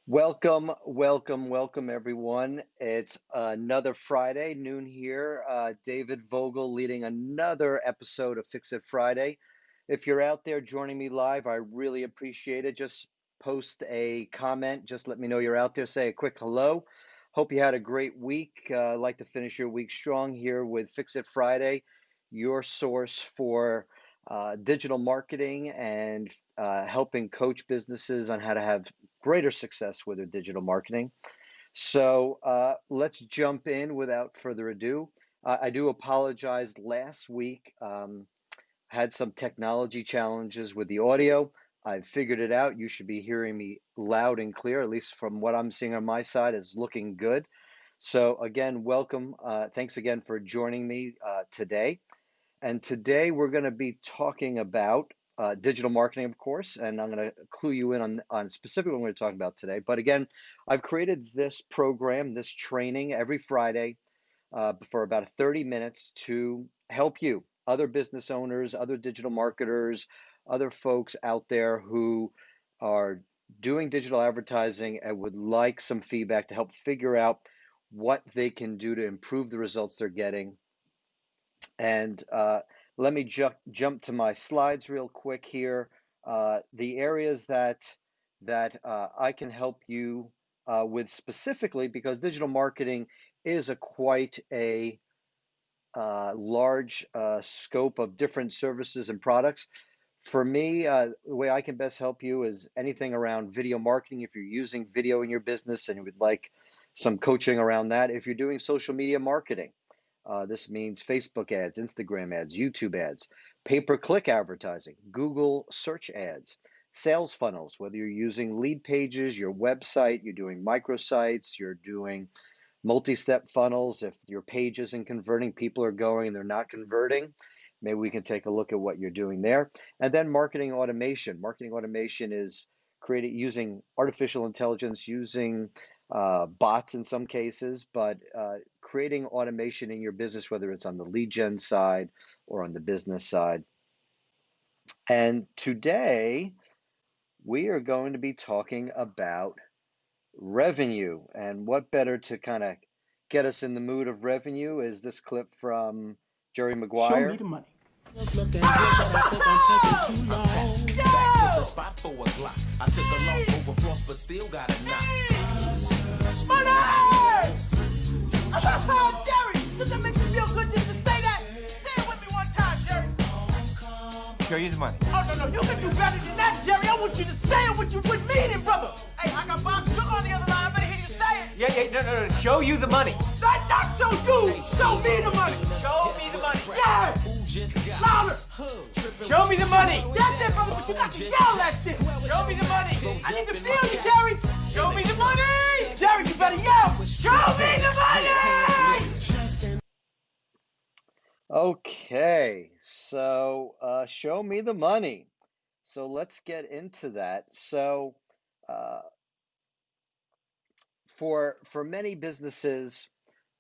Welcome, welcome, welcome, everyone. It's another Friday, noon here. David Vogel leading another episode of Fix It Friday. If you're out there joining me live, I really appreciate it. Just post a comment. Just let me know you're out there. Say a quick hello. Hope you had a great week. I'd like to finish your week strong here with Fix It Friday, your source for digital marketing and helping coach businesses on how to have greater success with their digital marketing. So let's jump in without further ado. I do apologize. Last week had some technology challenges with the audio. I've figured it out. You should be hearing me loud and clear, at least from what I'm seeing on my side is looking good. So again, welcome. Thanks again for joining me today. And today we're going to be talking about digital marketing, of course, and I'm going to clue you in on specifically what we're going to talk about today. But again, I've created this program, this training every Friday for about 30 minutes to help you, other business owners, other digital marketers, other folks out there who are doing digital advertising and would like some feedback to help figure out what they can do to improve the results they're getting. And let me jump to my slides real quick here. The areas that I can help you with specifically, because digital marketing is a quite a large scope of different services and products. For me, the way I can best help you is anything around video marketing. If you're using video in your business and you would like some coaching around that, if you're doing social media marketing. This means Facebook ads, Instagram ads, YouTube ads, pay-per-click advertising, Google search ads, sales funnels, whether you're using lead pages, your website, you're doing microsites, you're doing multi-step funnels. If your page isn't converting, people are going and they're not converting. Maybe we can take a look at what you're doing there. And then marketing automation. Marketing automation is creating using artificial intelligence, using bots in some cases, but creating automation in your business, whether it's on the lead gen side or on the business side. And today we are going to be talking about revenue. And what better to kind of get us in the mood of revenue is this clip from Jerry Show me Maguire. the money. Was looking good, but I think I'm taking too long. Back to the spot for a Glock. I took a loss over floss, but still got a knock. Money! Jerry, does that make you feel good just to say that? Say it with me one time, Jerry. Show you the money. Oh, no, you can do better than that, Jerry. I want you to say it with you with meaning, brother. Hey, I got Bob Sugar on the other line. I better hear you say it. No. Show you the money. Not show you. Show me the money. Show me the money. Yeah. Louder. Show me the money. That's it, brother, but you got to yell that shit. Show me the money. I need to feel you, Jerry. Show me the money. Jerry, you better yell. Show me the money. Okay, so show me the money. So let's get into that. So for many businesses,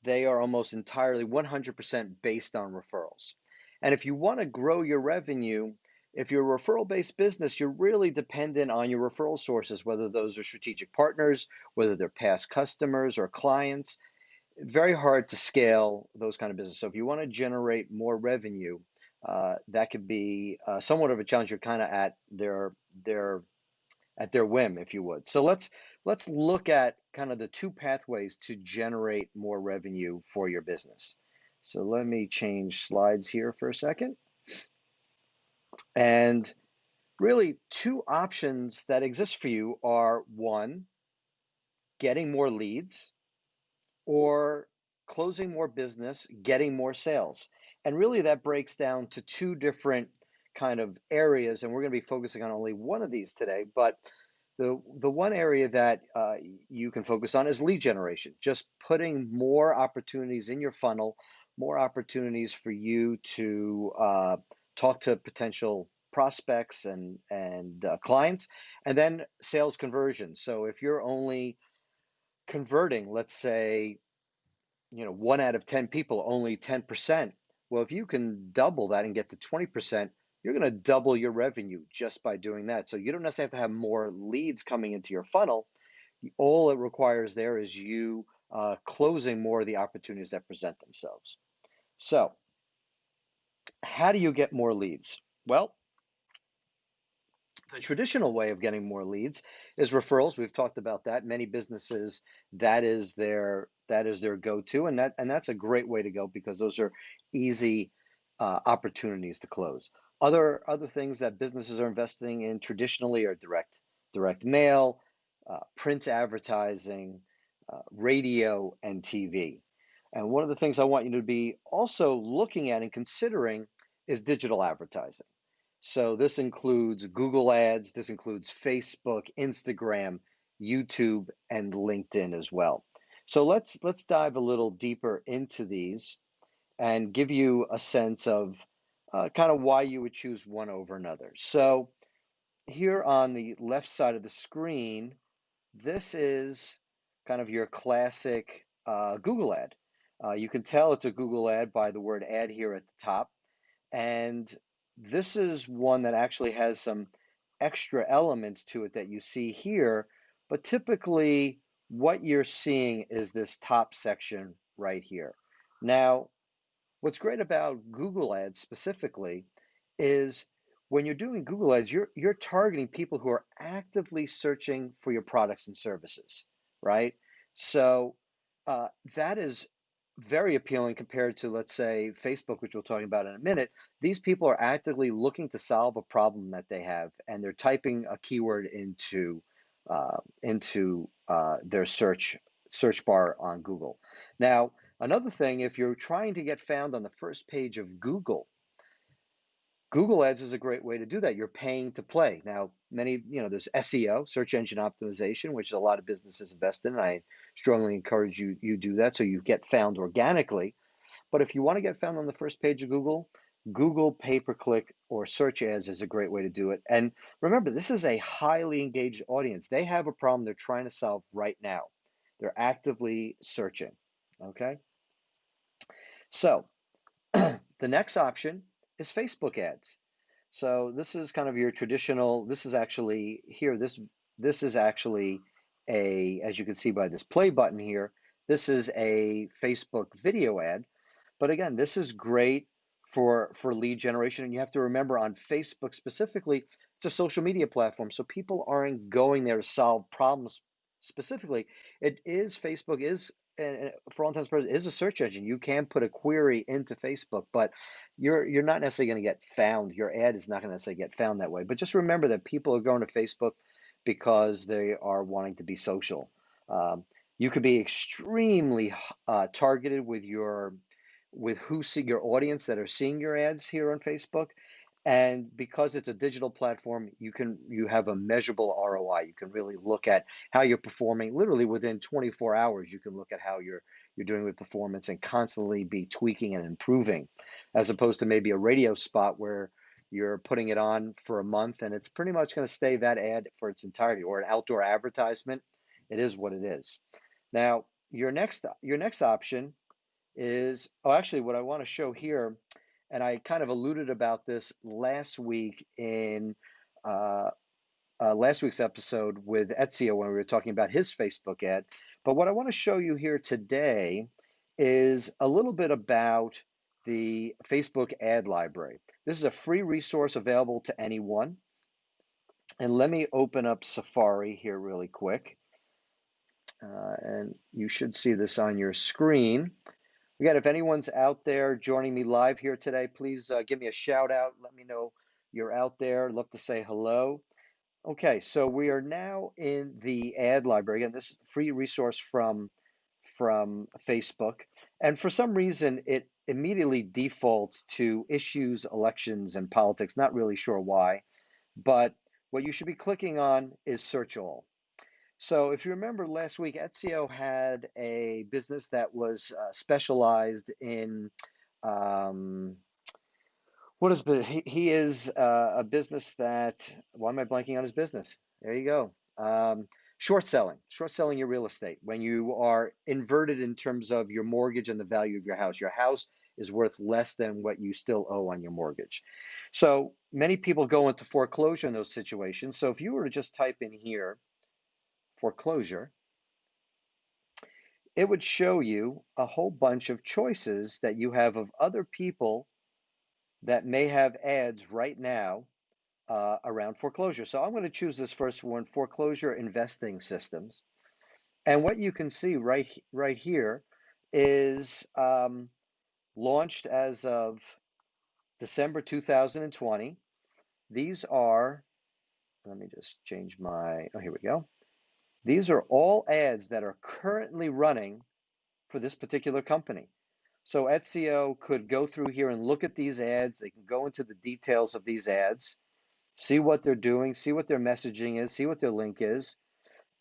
they are almost entirely 100% based on referrals. And if you want to grow your revenue, if you're a referral-based business, you're really dependent on your referral sources, whether those are strategic partners, whether they're past customers or clients. Very hard to scale those kind of business. So if you want to generate more revenue, that could be somewhat of a challenge. You're kind of at their whim, if you would. So let's look at kind of the two pathways to generate more revenue for your business. So let me change slides here for a second. And really, two options that exist for you are one, getting more leads, or closing more business, getting more sales. And really that breaks down to two different kind of areas, and we're going to be focusing on only one of these today. But the one area that you can focus on is lead generation, just putting more opportunities in your funnel, more opportunities for you to talk to potential prospects and clients, and then sales conversion. So if you're only converting, let's say, 1 out of 10 people, only 10%. Well, if you can double that and get to 20%, you're going to double your revenue just by doing that. So you don't necessarily have to have more leads coming into your funnel. All it requires there is you closing more of the opportunities that present themselves. So, how do you get more leads? Well, the traditional way of getting more leads is referrals. We've talked about that. Many businesses, that is their go-to, and that's a great way to go because those are easy opportunities to close. Other things that businesses are investing in traditionally are direct mail, print advertising, radio, and TV. And one of the things I want you to be also looking at and considering is digital advertising. So this includes Google Ads, this includes Facebook, Instagram, YouTube, and LinkedIn as well. So let's dive a little deeper into these and give you a sense of kind of why you would choose one over another. So here on the left side of the screen, this is kind of your classic Google ad. You can tell it's a Google ad by the word ad here at the top. And this is one that actually has some extra elements to it that you see here. But typically, what you're seeing is this top section right here. Now, what's great about Google Ads specifically is when you're doing Google Ads, you're targeting people who are actively searching for your products and services, right? So that is very appealing compared to, let's say, Facebook, which we'll talk about in a minute. These people are actively looking to solve a problem that they have, and they're typing a keyword into their search bar on Google. Now, another thing, if you're trying to get found on the first page of Google, Google Ads is a great way to do that. You're paying to play. Now, there's SEO, search engine optimization, which a lot of businesses invest in, and I strongly encourage you do that so you get found organically. But if you want to get found on the first page of Google, Google pay-per-click or search ads is a great way to do it. And remember, this is a highly engaged audience. They have a problem they're trying to solve right now. They're actively searching. Okay. So the next option is Facebook ads. So this is kind of your traditional, this is actually here, this is actually as you can see by this play button here, this is a Facebook video ad. But again, this is great for lead generation. And you have to remember on Facebook specifically, it's a social media platform. So people aren't going there to solve problems specifically. Facebook is, and for all intents and purposes, is a search engine. You can put a query into Facebook, but you're not necessarily going to get found. Your ad is not going to necessarily get found that way. But just remember that people are going to Facebook because they are wanting to be social. You could be extremely targeted with who see your audience that are seeing your ads here on Facebook. And because it's a digital platform, you have a measurable ROI. You can really look at how you're performing. Literally within 24 hours, you can look at how you're doing with performance and constantly be tweaking and improving, as opposed to maybe a radio spot where you're putting it on for a month and it's pretty much going to stay that ad for its entirety, or an outdoor advertisement. It is what it is. Now, your next option is, actually what I want to show here, and I kind of alluded about this last week in last week's episode with Ezio when we were talking about his Facebook ad. But what I want to show you here today is a little bit about the Facebook ad library. This is a free resource available to anyone. And let me open up Safari here really quick. And you should see this on your screen. Again, if anyone's out there joining me live here today, please give me a shout out. Let me know you're out there. Love to say hello. Okay, so we are now in the ad library. Again, this is a free resource from Facebook. And for some reason, it immediately defaults to issues, elections, and politics. Not really sure why. But what you should be clicking on is search all. So if you remember last week, Ezio had a business that was specialized in he is a business that, why am I blanking on his business? There you go. Short selling your real estate. When you are inverted in terms of your mortgage and the value of your house is worth less than what you still owe on your mortgage. So many people go into foreclosure in those situations. So if you were to just type in here, foreclosure, it would show you a whole bunch of choices that you have of other people that may have ads right now around foreclosure. So I'm going to choose this first one, foreclosure investing systems. And what you can see right here is launched as of December 2020. These are, let me just change my, oh, here we go. These are all ads that are currently running for this particular company. So Etsio could go through here and look at these ads. They can go into the details of these ads, see what they're doing, see what their messaging is, see what their link is,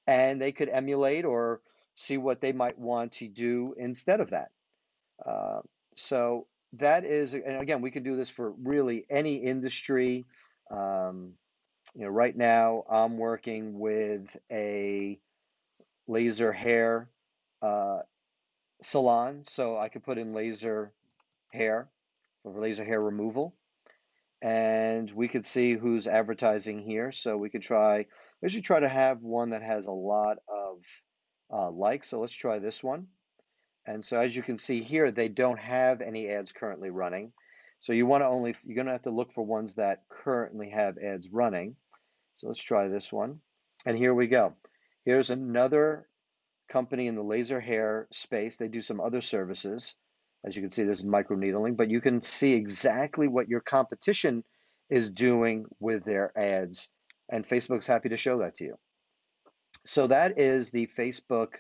and they could emulate or see what they might want to do instead of that. Uh, so that is, and again, we could do this for really any industry. Um, right now I'm working with a laser hair uh, salon, so I could put in laser hair for laser hair removal, and we could see who's advertising here. So we should try to have one that has a lot of likes. So let's try this one. And so as you can see here, they don't have any ads currently running. So you're going to have to look for ones that currently have ads running. So let's try this one. And here we go. Here's another company in the laser hair space. They do some other services. As you can see, this is microneedling, but you can see exactly what your competition is doing with their ads. And Facebook's happy to show that to you. So that is the Facebook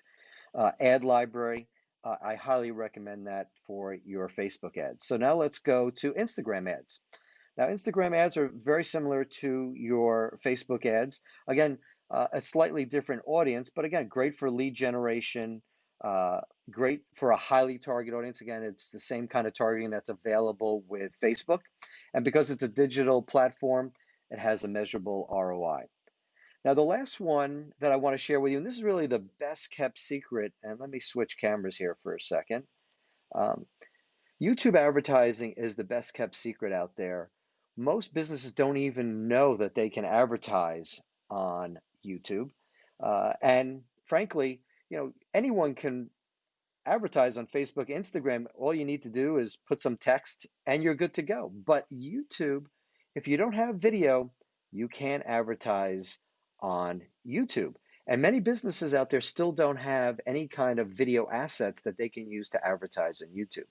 ad library. I highly recommend that for your Facebook ads. So now let's go to Instagram ads. Now, Instagram ads are very similar to your Facebook ads. Again, a slightly different audience, but again, great for lead generation, great for a highly targeted audience. Again, it's the same kind of targeting that's available with Facebook. And because it's a digital platform, it has a measurable ROI. Now, the last one that I want to share with you, and this is really the best kept secret, and let me switch cameras here for a second. Um, YouTube advertising is the best kept secret out there. Most businesses don't even know that they can advertise on YouTube. And frankly, anyone can advertise on Facebook, Instagram. All you need to do is put some text and you're good to go. But YouTube, if you don't have video, you can't advertise on YouTube. And many businesses out there still don't have any kind of video assets that they can use to advertise on YouTube.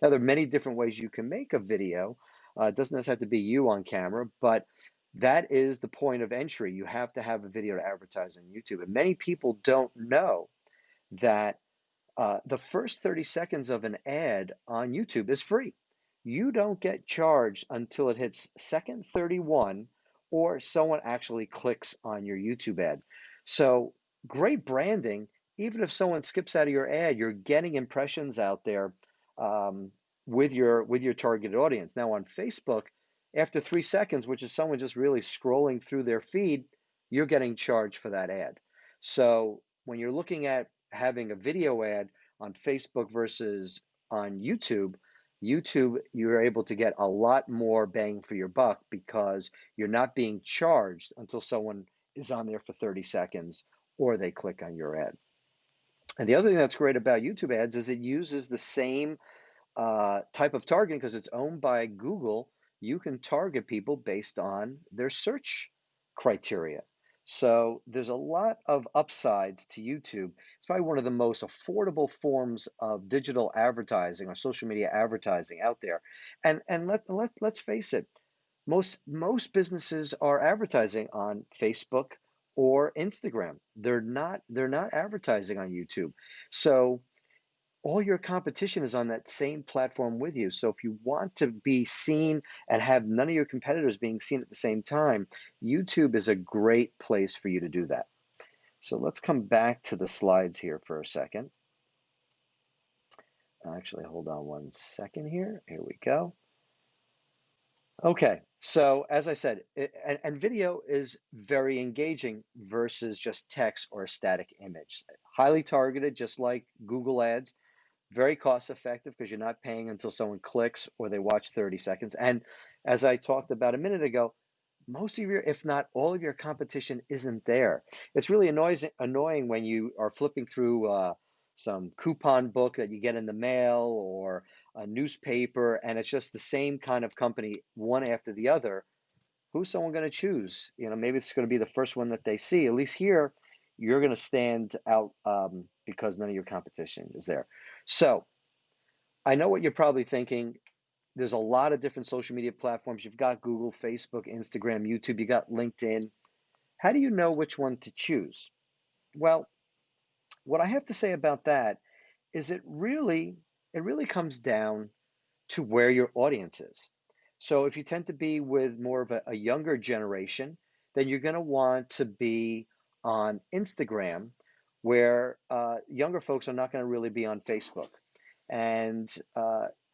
Now, there are many different ways you can make a video. It doesn't necessarily have to be you on camera, but that is the point of entry. You have to have a video to advertise on YouTube. And many people don't know that the first 30 seconds of an ad on YouTube is free. You don't get charged until it hits second 31 or someone actually clicks on your YouTube ad. So great branding. Even if someone skips out of your ad, you're getting impressions out there with your targeted audience. Now on Facebook, after 3 seconds, which is someone just really scrolling through their feed, you're getting charged for that ad. So when you're looking at having a video ad on Facebook versus on YouTube, you're able to get a lot more bang for your buck because you're not being charged until someone is on there for 30 seconds or they click on your ad. And the other thing that's great about YouTube ads is it uses the same type of targeting because it's owned by Google. You can target people based on their search criteria. So there's a lot of upsides to YouTube. It's probably one of the most affordable forms of digital advertising or social media advertising out there. And let's face it, most businesses are advertising on Facebook or Instagram. They're not advertising on YouTube. So all your competition is on that same platform with you. So if you want to be seen and have none of your competitors being seen at the same time, YouTube is a great place for you to do that. So let's come back to the slides here for a second. Actually, hold on one second here. Here we go. Okay, so as I said, and video is very engaging versus just text or a static image. Highly targeted, just like Google Ads. Very cost effective because you're not paying until someone clicks or they watch 30 seconds. And as I talked about a minute ago, most of your, if not all of your competition isn't there. It's really annoying when you are flipping through some coupon book that you get in the mail or a newspaper, and it's just the same kind of company, one after the other. Who's someone going to choose? Maybe it's going to be the first one that they see. At least here, you're going to stand out because none of your competition is there. So I know what you're probably thinking. There's a lot of different social media platforms. You've got Google, Facebook, Instagram, YouTube, you got LinkedIn. How do you know which one to choose? Well, what I have to say about that is it really comes down to where your audience is. So if you tend to be with more of a younger generation, then you're going to want to be on Instagram, where younger folks are not going to really be on Facebook. And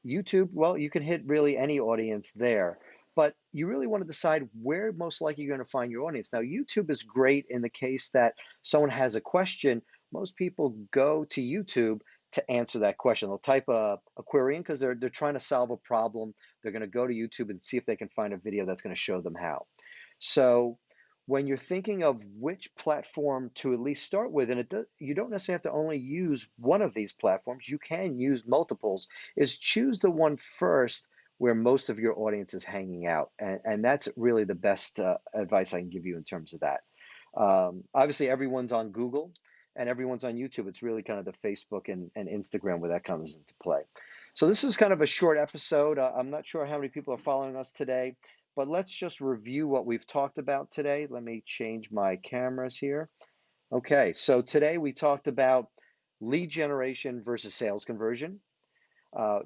YouTube, well, you can hit really any audience there, but you really want to decide where most likely you're going to find your audience. Now, YouTube is great in the case that someone has a question. Most people go to YouTube to answer that question. They'll type a query in because they're trying to solve a problem. They're going to go to YouTube and see if they can find a video that's going to show them how. So when you're thinking of which platform to at least start with, and you don't necessarily have to only use one of these platforms, you can use multiples, is choose the one first where most of your audience is hanging out. And that's really the best advice I can give you in terms of that. Obviously, everyone's on Google and everyone's on YouTube. It's really kind of the Facebook and Instagram where that comes into play. So this is kind of a short episode. I'm not sure how many people are following us today, but let's just review what we've talked about today. Let me change my cameras here. Okay, so today we talked about lead generation versus sales conversion.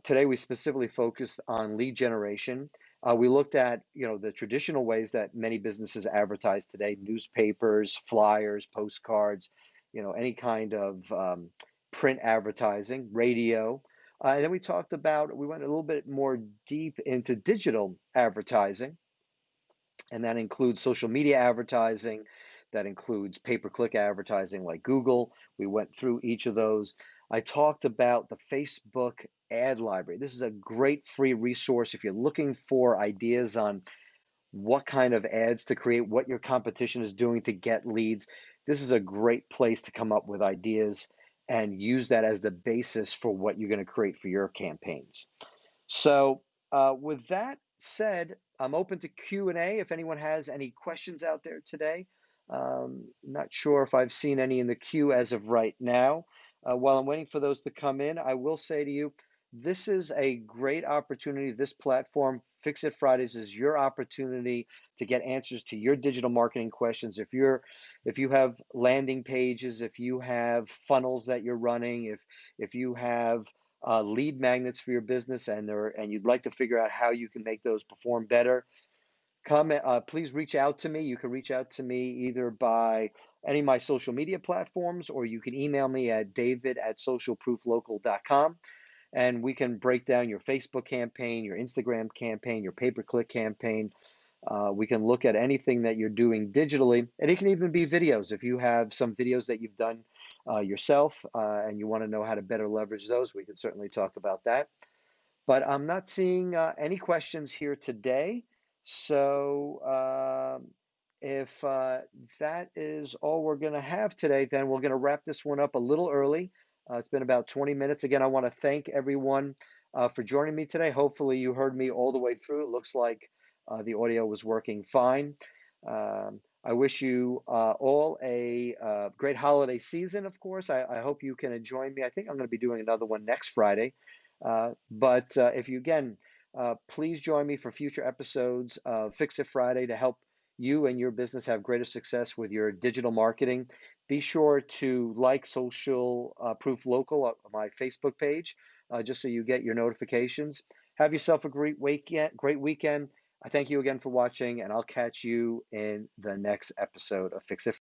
Today we specifically focused on lead generation. We looked at the traditional ways that many businesses advertise today: newspapers, flyers, postcards, any kind of print advertising, radio. And then we went a little bit more deep into digital advertising, and that includes social media advertising, that includes pay-per-click advertising like Google. We went through each of those. I talked about the Facebook ad library. This is a great free resource if you're looking for ideas on what kind of ads to create, what your competition is doing to get leads. This is a great place to come up with ideas and use that as the basis for what you're going to create for your campaigns. So with that said, I'm open to Q&A if anyone has any questions out there today. Not sure if I've seen any in the queue as of right now. While I'm waiting for those to come in, I will say to you, this is a great opportunity. This platform, Fix It Fridays, is your opportunity to get answers to your digital marketing questions. If you have landing pages, if you have funnels that you're running, if you have lead magnets for your business and you'd like to figure out how you can make those perform better, please reach out to me. You can reach out to me either by any of my social media platforms, or you can email me at david@socialprooflocal.com. And we can break down your Facebook campaign, your Instagram campaign, your pay-per-click campaign. We can look at anything that you're doing digitally, and it can even be videos. If you have some videos that you've done yourself and you want to know how to better leverage those, we can certainly talk about that. But I'm not seeing any questions here today. So if that is all we're going to have today, then we're going to wrap this one up a little early. It's been about 20 minutes. Again, I want to thank everyone for joining me today. Hopefully you heard me all the way through. It looks like the audio was working fine. I wish you all a great holiday season, of course. I hope you can join me. I think I'm going to be doing another one next Friday. But if you, again, please join me for future episodes of Fix It Friday to help you and your business have greater success with your digital marketing. Be sure to like Social Proof Local on my Facebook page, just so you get your notifications. Have yourself a great weekend. I thank you again for watching, and I'll catch you in the next episode of Fix It Friday.